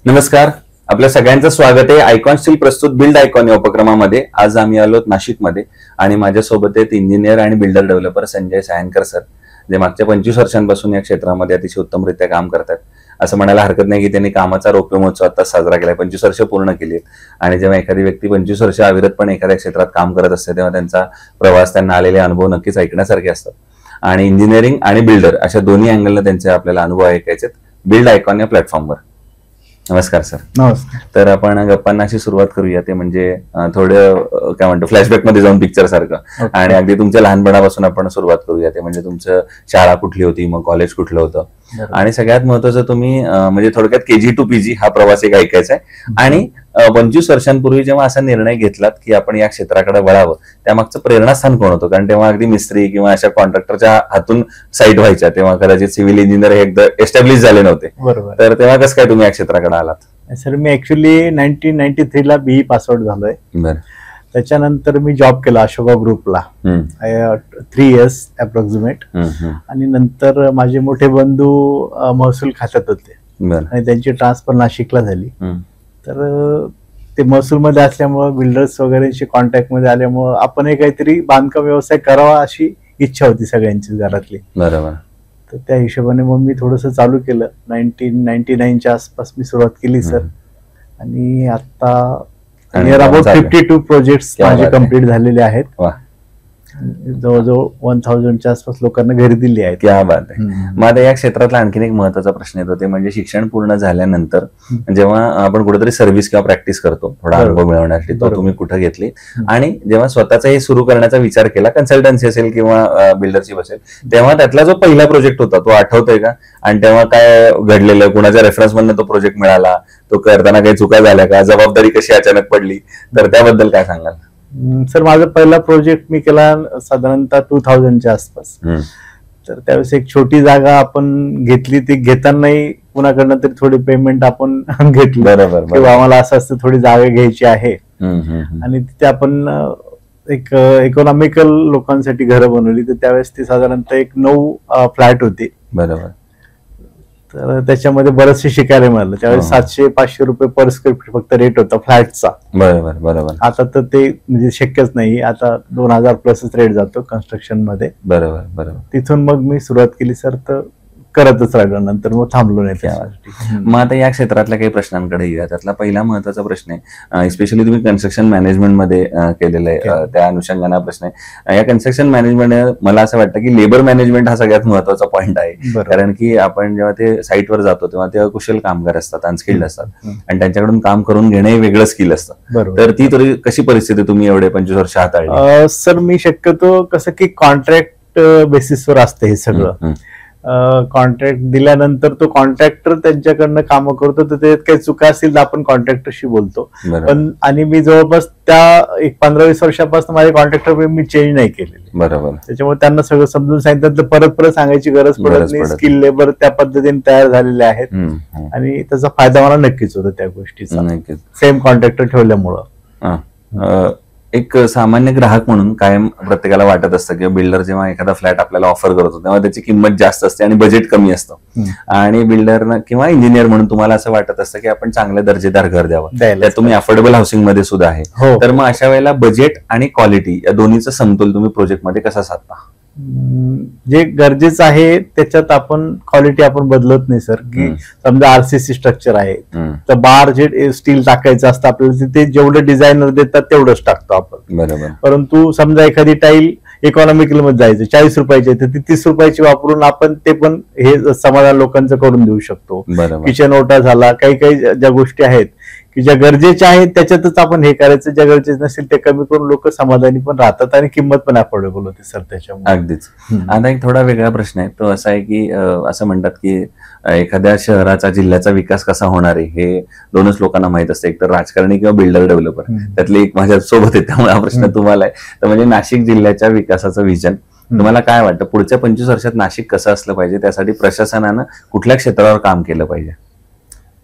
नमस्कार, आपल्या सगळ्यांचं स्वागत आहे आयकॉन स्टील प्रस्तुत बिल्ड आयकॉन या उपक्रमामध्ये. आज आम्ही आलो नाशिकमध्ये आणि माझ्यासोबत आहेत इंजिनियर आणि बिल्डर डेव्हलपर संजय सायनकर सर, जे मागच्या 25 वर्षांपासून या क्षेत्रामध्ये अतिशय उत्तमरित्या काम करतात. असं म्हणायला हरकत नाही की त्यांनी कामाचा रौप्य महोत्सव आता साजरा केलाय, 25 वर्ष पूर्ण केली. आणि जेव्हा एखादी व्यक्ती 25 वर्ष अविरतपणे एखाद्या क्षेत्रात काम करत असते तेव्हा त्यांचा प्रवास, त्यांना आलेले अनुभव नक्कीच ऐकण्यासारखे असतात. आणि इंजिनिअरिंग आणि बिल्डर अशा दोन्ही अँगलनं त्यांचे आपल्याला अनुभव ऐकायचे बिल्ड आयकॉन या प्लॅटफॉर्मवर. नमस्कार सर. नमस्कार. तर आपण गप्पांना अशी सुरुवात करूया, ते म्हणजे थोडं काय म्हणतो फ्लॅशबॅक मध्ये जाऊन पिक्चर सारखं. आणि अगदी तुमच्या लहानपणापासून आपण सुरुवात करूया, ते म्हणजे तुमचं शाळा कुठली होती, मग कॉलेज कुठलं होतं, आणि सगळ्यात महत्वाचं तुम्ही म्हणजे थोडक्यात KG to PG हा प्रवास एक ऐकायचा आहे. आणि 25 वर्षांपूर्वी जेव्हा असा निर्णय घेतलात की आपण या क्षेत्राकडे वळावं, त्यामागचं प्रेरणास्थान कोण होतं? कारण तेव्हा अगदी मिस्त्री किंवा अशा कॉन्ट्रॅक्टरच्या हातून साईट व्हायच्या, तेव्हा कदाचित सिव्हिल इंजिनियर हे एकदा एस्टॅब्लिश झाले नव्हते. बरोबर. तर तेव्हा कसं काय तुम्ही या क्षेत्राकडे आलात? सर, मी ऍक्च्युली 1993 ला BE पास आउट झालोय. बरं. त्याच्यानंतर मी जॉब केला अशोका ग्रुपला 3 years अप्रॉक्सिमेट. आणि नंतर माझे मोठे बंधू महसूल खात्यात होते आणि त्यांची ट्रान्सफर नाशिकला झाली. तर ते महसूल मध्ये असल्यामुळं बिल्डर्स वगैरेशी कॉन्टॅक्ट मध्ये आल्यामुळं आपणही काहीतरी बांधकाम व्यवसाय करावा अशी इच्छा होती सगळ्यांची घरातली. बरोबर. तर त्या हिशोबाने मग मी थोडंसं चालू केलं. 1999च्या आसपास मी सुरुवात केली सर. आणि आता नियर अबाउट 52 प्रोजेक्ट्स माझे कम्प्लीट झालेले आहेत. जवळजवळ 1000च्या आसपास लोकांना घरी दिली आहेत. क्या बात आहे. मग आता या क्षेत्रातला आणखीन एक महत्वाचा प्रश्न येतो, ते म्हणजे शिक्षण पूर्ण झाल्यानंतर जेव्हा आपण कुठेतरी सर्व्हिस किंवा प्रॅक्टिस करतो थोडा अनुभव मिळवण्यासाठी, तो तुम्ही कुठे घेतली? आणि जेव्हा स्वतःचा हे सुरू करण्याचा विचार केला, कन्सल्टन्सी असेल किंवा बिल्डरशिप असेल, तेव्हा त्यातला जो पहिला प्रोजेक्ट होता तो आठवतोय का? आणि तेव्हा काय घडलेलं, कुणाच्या रेफरन्स मधून तो प्रोजेक्ट मिळाला, तो करताना काही चुका झाल्या का, जबाबदारी कशी अचानक पडली, तर त्याबद्दल काय सांगाल? सर, माझा पहिला प्रोजेक्ट मी केला साधारणतः 2000च्या आसपास. तर त्यावेळेस एक छोटी जागा आपण घेतली, ती घेतानाही कुणाकडनं तरी थोडी पेमेंट आपण घेतली. बरोबर. किंवा आम्हाला असं असतं थोडी जागा घ्यायची आहे, आणि तिथे आपण एक इकॉनॉमिकल लोकांसाठी घरं बनवली. तर त्यावेळेस ती साधारणतः एक 9 फ्लॅट होती. बरोबर. तर त्याच्यामध्ये बरंचसे शिकायला मिळालं. त्यावेळेस 700-500 रुपये पर स्क्वेअर फीट फक्त रेट होता फ्लॅटचा. बरोबर. बरोबर. आता तर ते म्हणजे शक्यच नाही. आता 2000 प्लसच रेट जातो कन्स्ट्रक्शन मध्ये. बरोबर. बरोबर. तिथून मग मी सुरुवात केली सर, तर करतच राहिलो, नंतर मग थांबलो नाही त्यासाठी. मग आता या क्षेत्रातल्या काही प्रश्नांकडे येऊया. त्यातला पहिला महत्वाचा प्रश्न आहे, स्पेशली तुम्ही कन्स्ट्रक्शन मॅनेजमेंट मध्ये केलेलं आहे, त्या अनुषंगाने प्रश्न आहे. या कन्स्ट्रक्शन मॅनेजमेंट मला असं वाटतं की लेबर मॅनेजमेंट हा सगळ्यात महत्वाचा पॉईंट आहे. कारण की आपण जेव्हा ते साईटवर जातो तेव्हा ते अकुशल कामगार असतात, अनस्किल्ड असतात, आणि त्यांच्याकडून काम करून घेणे वेगळं स्किल असतं. तर ती तरी कशी परिस्थिती तुम्ही एवढे 25 वर्ष हाताळली? सर, मी शक्यतो कसं की कॉन्ट्रॅक्ट बेसिसवर असतं हे सगळं. कॉन्ट्रॅक्ट दिल्यानंतर तो कॉन्ट्रॅक्टर त्यांच्याकडनं कामं करतो, तर त्याच्यात काही चुका असतील तर आपण कॉन्ट्रॅक्टरशी बोलतो. पण आणि मी जवळपास त्या एक 15-20 वर्षापासून माझे कॉन्ट्रॅक्टर मी चेंज नाही केलेले. बरोबर. त्याच्यामुळे त्यांना सगळं समजून सांगितलं तर परत सांगायची गरज पडत नाही. स्किल लेबर त्या पद्धतीने तयार झालेले आहेत, आणि त्याचा फायदा मला नक्कीच होतो त्या गोष्टीचा, सेम कॉन्ट्रॅक्टर ठेवल्यामुळं. एक सामान्य ग्राहक म्हणून कायम प्रत्येकाला वाटत असतं की बिल्डर जेव्हा एखादा फ्लॅट आपल्याला ऑफर करतो तेव्हा त्याची किंमत जास्त असते आणि बजेट कमी असतं. आणि बिल्डर किंवा इंजिनियर म्हणून तुम्हाला असं वाटत असतं की आपण चांगलं दर्जेदार घर द्यावं. त्यात तुम्ही अफोर्डेबल हाऊसिंग मध्ये सुद्धा आहे. तर मग अशा वेळेला बजेट आणि क्वालिटी या दोन्हीचा समतोल तुम्ही प्रोजेक्ट मध्ये कसा साधता? जे गरजेचं आहे त्याच्यात आपण क्वालिटी आपण बदलत नाही सर. की समजा RCC स्ट्रक्चर आहे, तर बार जे स्टील टाकायचं असतं आपल्याला, ते जेवढं डिझायनर देतात तेवढंच टाकतो आपण. बरोबर. परंतु समजा एखादी टाईल इकॉनॉमिकल मध्ये जायचं 40 रुपयाची, तर ती 30 रुपयाची वापरून आपण ते पण हे समाधान लोकांचं करून देऊ शकतो. किचन ओटा झाला, काही काही ज्या गोष्टी आहेत की ज्या गरजेच्या आहेत त्याच्यातच आपण हे करायचं, ज्या गरजेचं नसेल ते कमी करून लोक समाधानी पण राहतात आणि किंमत पण अफोर्डेबल होते सर त्याच्यामुळे. अगदीच. आता एक थोडा वेगळा प्रश्न आहे, तो असा आहे की असं म्हणतात की एखाद्या शहराचा, जिल्ह्याचा विकास कसा होणार आहे हे दोनच लोकांना माहित असतं, एक तर राजकारणी किंवा बिल्डर डेव्हलपर. त्यातले एक माझ्या सोबत आहे, त्यामुळे हा प्रश्न तुम्हाला आहे. तर म्हणजे नाशिक जिल्ह्याच्या विकासाचं विजन तुम्हाला काय वाटतं? पुढच्या 25 वर्षात नाशिक कसं असलं पाहिजे? त्यासाठी प्रशासनानं कुठल्या क्षेत्रावर काम केलं पाहिजे?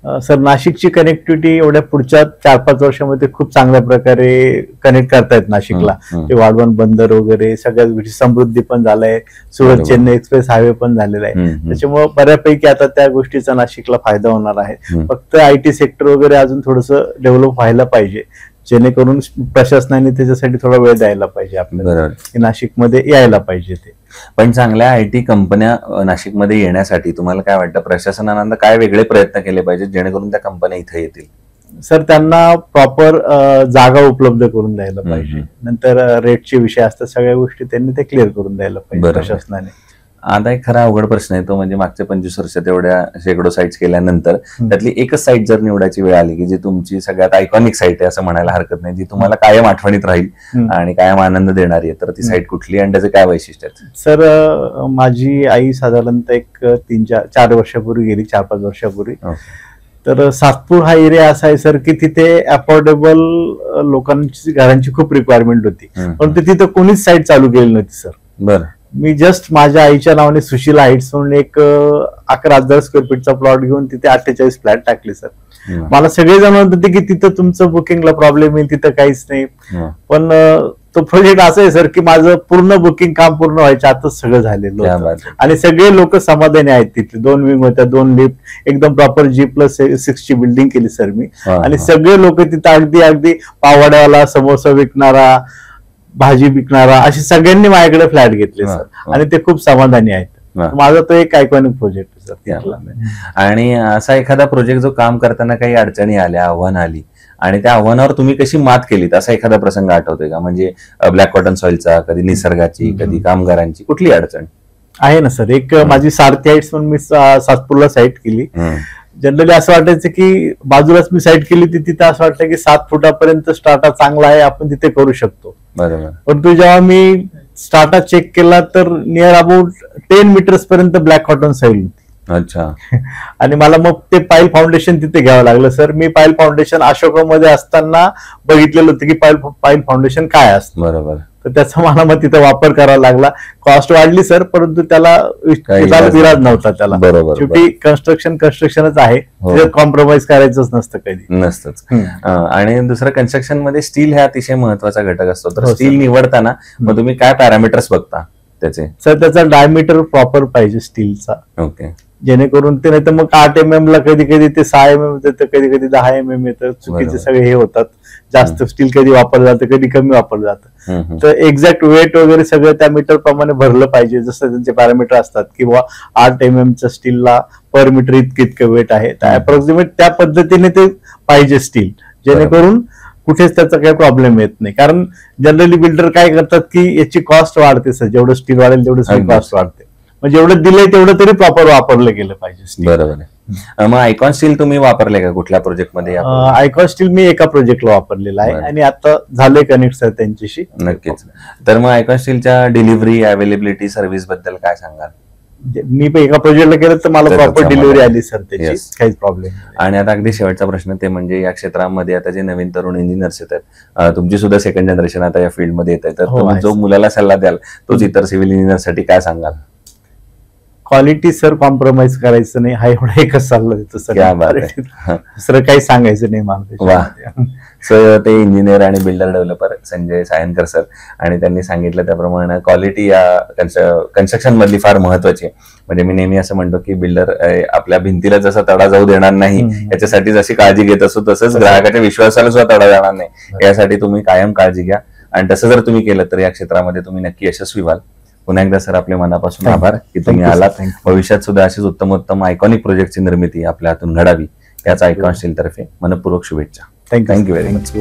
सर नाशिकची कनेक्टिव्हिटी एवढ्या पुढच्या 4-5 वर्षामध्ये खूप चांगल्या प्रकारे कनेक्ट करतायत नाशिकला. ते वाढवण बंदर वगैरे सगळ्याच गोष्टी, समृद्धी पण झालंय, सुरत चेन्नई एक्सप्रेस हायवे पण झालेला आहे. त्याच्यामुळे बऱ्यापैकी आता त्या गोष्टीचा नाशिकला फायदा होणार आहे. फक्त IT सेक्टर वगैरे अजून थोडंसं डेव्हलप व्हायला पाहिजे, जेणेकरून प्रशासनाने त्याच्यासाठी थोडा वेळ द्यायला पाहिजे आपल्याला, की नाशिकमध्ये यायला पाहिजे ते. पण चांगल्या IT कंपन्या नाशिकमध्ये येण्यासाठी तुम्हाला काय वाटतं, प्रशासनानं काय वेगळे प्रयत्न केले पाहिजेत जेणेकरून त्या कंपन्या इथे येतील? सर त्यांना प्रॉपर जागा उपलब्ध करून द्यायला पाहिजे. नंतर रेटचे विषय असतात, सगळ्या गोष्टी त्यांनी ते क्लिअर करून द्यायला पाहिजे प्रशासनाने. आता एक खरा अवघड प्रश्न आहे तो म्हणजे मागच्या 25 वर्षात एवढ्या शेकडो साईट्स केल्यानंतर त्यातली एकच साईट जर निवडायची वेळ आली की जी तुमची सगळ्यात आयकॉनिक साईट आहे असं म्हणायला हरकत नाही, जी तुम्हाला कायम आठवणीत राहील आणि कायम आनंद देणारी आहे, तर ती साईट कुठली आणि त्याचे काय वैशिष्ट्य आहेत? सर माझी आई साधारणतः एक 3-4 वर्षापूर्वी गेली, 4-5 वर्षापूर्वी. तर सातपूर हा एरिया असा आहे सर की तिथे अफोर्डेबल लोकांची घरांची खूप रिक्वायरमेंट होती, पण तिथे कोणीच साईट चालू केली नव्हती सर. बरं. मी जस्ट माझ्या आईच्या नावाने सुशीला हाईट्स म्हणून एक 11,000 स्क्वेअर फीटचा प्लॉट घेऊन तिथे 48 फ्लॅट टाकले सर. मला सगळेजण म्हणत होते की तिथं तुमचं बुकिंगला प्रॉब्लेम येईल, तिथं काहीच नाही. पण तो प्रोजेक्ट असं आहे सर की माझं पूर्ण बुकिंग काम पूर्ण व्हायच्या आताच सगळं झालेलं होतं आणि सगळे लोक समाधानी आहेत. तिथले 2 विंग होत्या, 2 लिफ्ट, एकदम प्रॉपर G+6 बिल्डिंग केली सर मी. आणि सगळे लोक तिथं अगदी पावड्यावाला, समोसा विकणारा, भाजी विकणारा, अशी सगळ्यांनी माझ्याकडे फ्लॅट घेतले सर आणि ते खूप समाधानी आहेत. माझा तो एक आयकॉनिक प्रोजेक्ट सर. आणि असा एखादा प्रोजेक्ट जो काम करताना काही अडचणी आल्या, आव्हान आली आणि त्या आव्हानावर तुम्ही कशी मात केलीत, असा एखादा प्रसंग आठवतोय का? म्हणजे ब्लॅक कॉटन सॉइलचा, कधी निसर्गाची, कधी कामगारांची, कुठली अडचण आहे ना सर? एक माझी सारथी हाईट्स म्हणून मी सातपूरला साईट केली. जनरली असं वाटायचं की बाजूलाच मी साईट केली होती, तिथे असं वाटतं की 7 फुटापर्यंत स्टार्टा चांगला आहे, आपण तिथे करू शकतो. बरोबर. परंतु जेव्हा मी स्टार्टा चेक केला तर नियर अबाउट 10 मीटर्स पर्यंत ब्लॅक कॉटन सॉइल होती. अच्छा. आणि मला मग ते पाईल फाउंडेशन तिथे घ्यावं लागलं सर. मी पाईल फाउंडेशन अशोकामध्ये असताना बघितलेलं होतं की पाईल फाउंडेशन काय असतं. बरोबर. तर त्याचा मला मग तिथं वापर करावा लागला. कॉस्ट वाढली सर, परंतु त्याला विराज नव्हता त्याला. बरोबर. शेवटी कन्स्ट्रक्शनच आहे, त्याच्यात कॉम्प्रोमाइज करायचंच नसतं कधी. नसतंच. आणि दुसरं कन्स्ट्रक्शन मध्ये स्टील हा अतिशय महत्वाचा घटक असतो. तर स्टील निवडताना मग तुम्ही काय पॅरामीटर्स बघता त्याचे? सर त्याचा डायमीटर प्रॉपर पाहिजे स्टीलचा. ओके. जेणेकरून ते, नाही तर मग 8 mm ला कधी कधी ते 6 mm येतं, कधी कधी 10 mm येतं. चुकीचे सगळे हे होतात. जास्त स्टील कधी वापरलं जातं, कधी कमी वापरलं जातं. तर एक्झॅक्ट वेट वगैरे सगळं त्या मीटर प्रमाणे भरलं पाहिजे, जसं त्यांचे पॅरामीटर असतात किंवा 8 mm च्या स्टीलला पर मीटर इतकं वेट आहे. अप्रॉक्सिमेट त्या पद्धतीने ते पाहिजे स्टील, जेणेकरून कुठेच त्याचा काही प्रॉब्लेम येत नाही. कारण जनरली बिल्डर काय करतात की याची कॉस्ट वाढते सर, जेवढं स्टील वाढेल तेवढं स्टील कॉस्ट वाढते. म्हणजे जेवढं दिलंय तेवढं तरी प्रॉपर वापरलं गेलं पाहिजे. बरोबर आहे. मग आयकॉन स्टील तुम्ही वापरले का कुठल्या प्रोजेक्ट मध्ये? आयकॉन स्टील मी एका प्रोजेक्टला वापरलेला आहे आणि आता झालंय कनेक्ट सर त्यांच्याशी. नक्कीच. तर मग आयकॉन स्टीलच्या डिलिव्हरी, अवेलेबिलिटी, सर्व्हिस बद्दल काय सांगाल? मी एका प्रोजेक्टला केलं तर मला प्रॉपर डिलिव्हरी आली सर, त्याची काहीच प्रॉब्लेम. आणि आता अगदी शेवटचा प्रश्न ते म्हणजे या क्षेत्रामध्ये आता जे नवीन तरुण इंजिनियर्स येतात, तुमची सुद्धा 2nd जनरेशन आता या फील्डमध्ये येत आहे, तर तुम्ही जो मुलाला सल्ला द्याल तोच इतर सिव्हिल इंजिनियरसाठी काय सांगाल? क्वालिटी सर कॉम्प्रोमाइज करायचं नाही, हा एवढा एकच सल्ला देतो सर. दुसरं काही सांगायचं नाही मला. सर ते इंजिनियर आणि बिल्डर डेव्हलपर संजय सायनकर सर, आणि त्यांनी सांगितलं त्याप्रमाणे क्वालिटी या कन्स्ट्रक्शन मधली फार महत्वाची आहे. म्हणजे मी नेहमी असं म्हणतो की बिल्डर आपल्या भिंतीला जसा तडा जाऊ देणार नाही याच्यासाठी जशी काळजी घेत असतो, तसंच ग्राहकाच्या विश्वासाला सुद्धा तडा जाणार नाही यासाठी तुम्ही कायम काळजी घ्या. आणि तसं जर तुम्ही केलं तर या क्षेत्रामध्ये तुम्ही नक्की यशस्वी व्हाल. पुन्हा एकदा सर आपले मनापासून आभार की तुम्ही आलात. भविष्यात सुद्धा अशीच उत्तम आयकॉनिक प्रोजेक्टची निर्मिती आपल्या हातून घडावी याच आयकॉन स्टील तर्फे मनपूर्वक शुभेच्छा. Thank you very much.